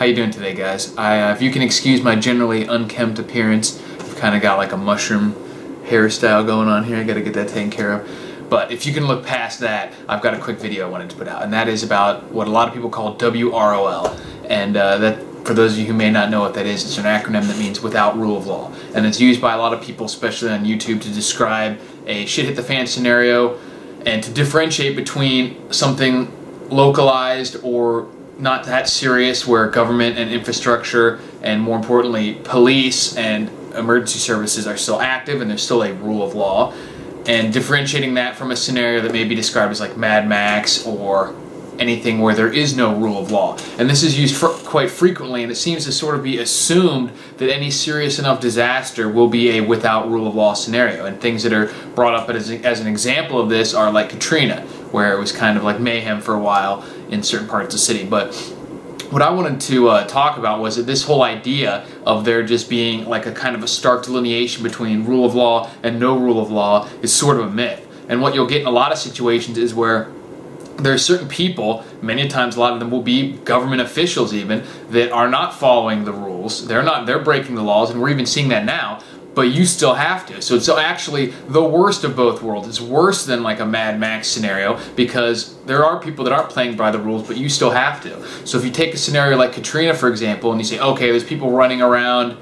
How you doing today, guys? If you can excuse my generally unkempt appearance, I've kind of got like a mushroom hairstyle going on here. I got to get that taken care of. But if you can look past that, I've got a quick video I wanted to put out, and that is about what a lot of people call WROL. And that, for those of you who may not know what that is, it's an acronym that means without rule of law. And it's used by a lot of people, especially on YouTube, to describe a shit hit the fan scenario and to differentiate between something localized or not that serious, where government and infrastructure and, more importantly, police and emergency services are still active and there's still a rule of law, and differentiating that from a scenario that may be described as like Mad Max or anything where there is no rule of law. And this is used quite frequently, and it seems to sort of be assumed that any serious enough disaster will be a without rule of law scenario. And things that are brought up as an example of this are like Katrina, where it was kind of like mayhem for a while in certain parts of the city. But what I wanted to talk about was that this whole idea of there just being like a kind of a stark delineation between rule of law and no rule of law is sort of a myth. And what you'll get in a lot of situations is where there are certain people, many times a lot of them will be government officials even, that are not following the rules. They're breaking the laws, and we're even seeing that now, but you still have to. So it's actually the worst of both worlds. It's worse than like a Mad Max scenario, because there are people that aren't playing by the rules, but you still have to. So if you take a scenario like Katrina, for example, and you say, okay, there's people running around,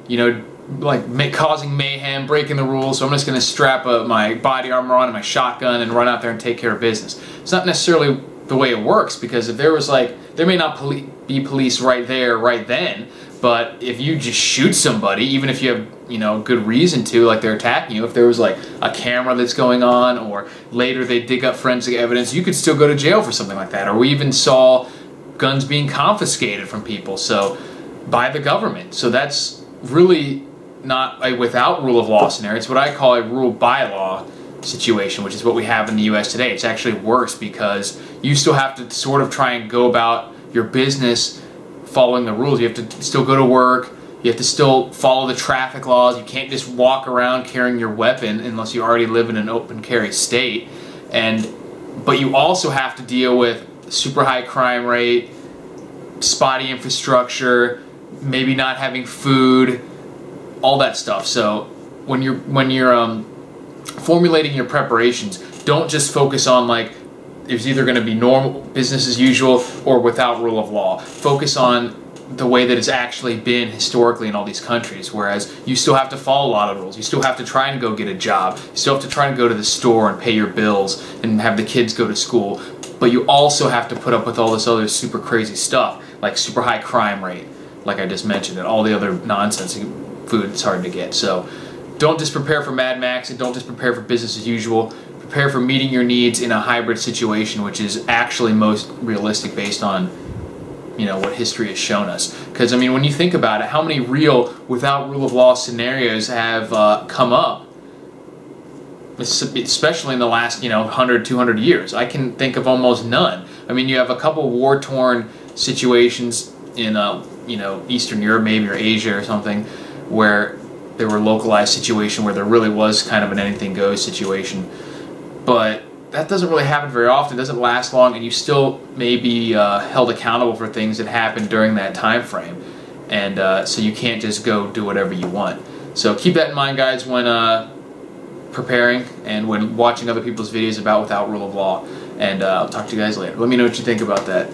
you know, like causing mayhem, breaking the rules, so I'm just going to strap my body armor on and my shotgun and run out there and take care of business. It's not necessarily the way it works, because if there was like, there may not be police right there, right then, but if you just shoot somebody, even if you have, you know, good reason to, like they're attacking you, if there was like a camera that's going on, or later they dig up forensic evidence, you could still go to jail for something like that. Or we even saw guns being confiscated from people, so by the government. So that's really not a without rule of law scenario. It's what I call a rule by law situation, which is what we have in the US today. It's actually worse, because you still have to sort of try and go about your business following the rules. You have to still go to work. You have to still follow the traffic laws. You can't just walk around carrying your weapon unless you already live in an open carry state. But you also have to deal with super high crime rate, spotty infrastructure, maybe not having food, all that stuff. So when you're formulating your preparations, don't just focus on like it's either going to be normal business as usual or without rule of law. Focus on the way that it's actually been historically in all these countries, whereas you still have to follow a lot of rules. You still have to try and go get a job. You still have to try and go to the store and pay your bills and have the kids go to school. But you also have to put up with all this other super crazy stuff, like super high crime rate, like I just mentioned, and all the other nonsense. Food is hard to get. So don't just prepare for Mad Max, and don't just prepare for business as usual. Prepare for meeting your needs in a hybrid situation, which is actually most realistic based on, you know, what history has shown us. Because, I mean, when you think about it, how many real without rule of law scenarios have come up, especially in the last, you know, 100, 200 years? I can think of almost none. I mean, you have a couple war-torn situations in, you know, Eastern Europe maybe, or Asia or something, where there were localized situation where there really was kind of an anything goes situation. But that doesn't really happen very often. It doesn't last long, and you still may be held accountable for things that happened during that time frame. And so you can't just go do whatever you want. So keep that in mind, guys, when preparing and when watching other people's videos about without rule of law. And I'll talk to you guys later. Let me know what you think about that.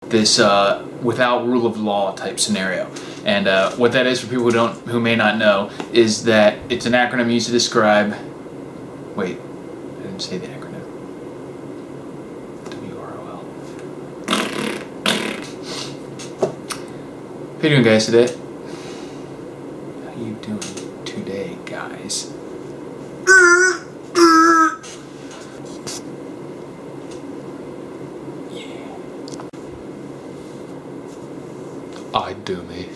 This without rule of law type scenario. And what that is, for people who may not know, is that it's an acronym used to describe, wait, I didn't say the acronym. WROL. How you doing, guys, today? How you doing today, guys? I do me.